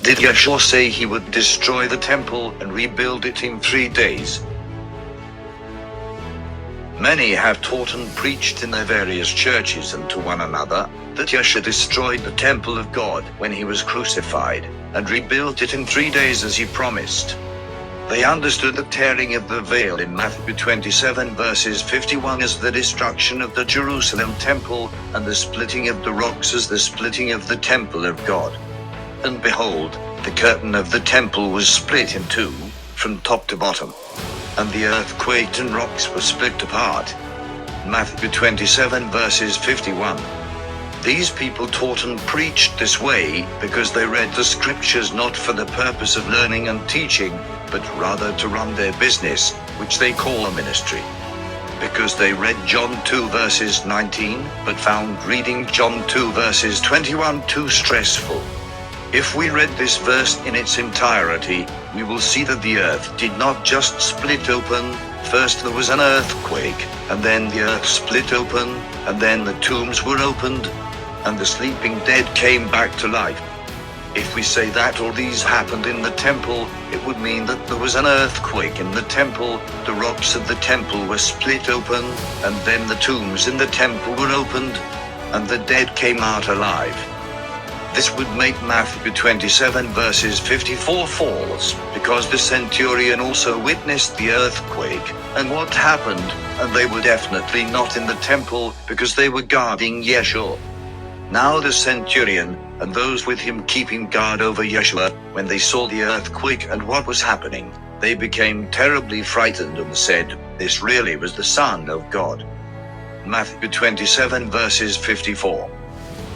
Did Yeshua say he would destroy the temple and rebuild it in 3 days? Many have taught and preached in their various churches and to one another that Yeshua destroyed the temple of God when he was crucified, and rebuilt it in 3 days as he promised. They understood the tearing of the veil in Matthew 27 verses 51 as the destruction of the Jerusalem temple, and the splitting of the rocks as the splitting of the temple of God. And behold, the curtain of the temple was split in two, from top to bottom. And the earth quaked and rocks were split apart. Matthew 27 verses 51. These people taught and preached this way because they read the scriptures not for the purpose of learning and teaching, but rather to run their business, which they call a ministry. Because they read John 2 verses 19, but found reading John 2 verses 21 too stressful. If we read this verse in its entirety, we will see that the earth did not just split open. First there was an earthquake, and then the earth split open, and then the tombs were opened, and the sleeping dead came back to life. If we say that all these happened in the temple, it would mean that there was an earthquake in the temple, the rocks of the temple were split open, and then the tombs in the temple were opened, and the dead came out alive. This would make Matthew 27 verses 54 false, because the centurion also witnessed the earthquake, and what happened, and they were definitely not in the temple, because they were guarding Yeshua. Now the centurion, and those with him keeping guard over Yeshua, when they saw the earthquake and what was happening, they became terribly frightened and said, "This really was the Son of God." Matthew 27 verses 54.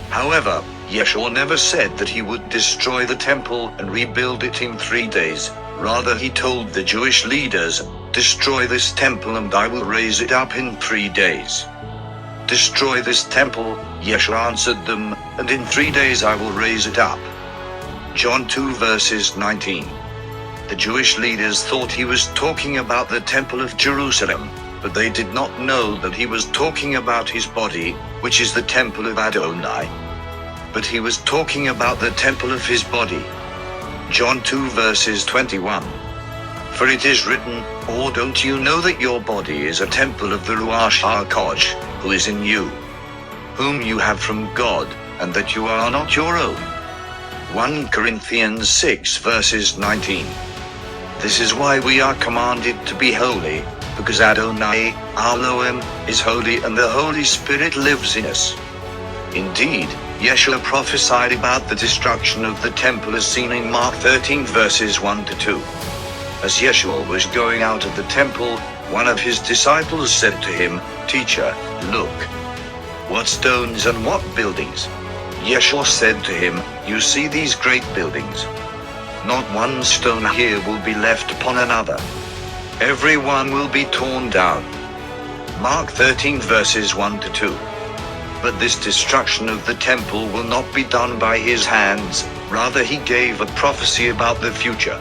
However, Yeshua never said that he would destroy the temple and rebuild it in 3 days. Rather, he told the Jewish leaders, "Destroy this temple and I will raise it up in 3 days." "Destroy this temple," Yeshua answered them, "and in 3 days I will raise it up." John 2 verses 19. The Jewish leaders thought he was talking about the temple of Jerusalem, but they did not know that he was talking about his body, which is the temple of Adonai. But he was talking about the temple of his body. John 2 verses 21. For it is written, "Or don't you know that your body is a temple of the Ruach HaKodesh, who is in you, whom you have from God, and that you are not your own?" 1 Corinthians 6 verses 19. This is why we are commanded to be holy, because Adonai, our Elohim, is holy and the Holy Spirit lives in us. Indeed, Yeshua prophesied about the destruction of the temple as seen in Mark 13 verses 1 to 2. As Yeshua was going out of the temple, one of his disciples said to him, "Teacher, look. What stones and what buildings?" Yeshua said to him, "You see these great buildings? Not one stone here will be left upon another. Every one will be torn down." Mark 13 verses 1 to 2. But this destruction of the temple will not be done by his hands. Rather, he gave a prophecy about the future.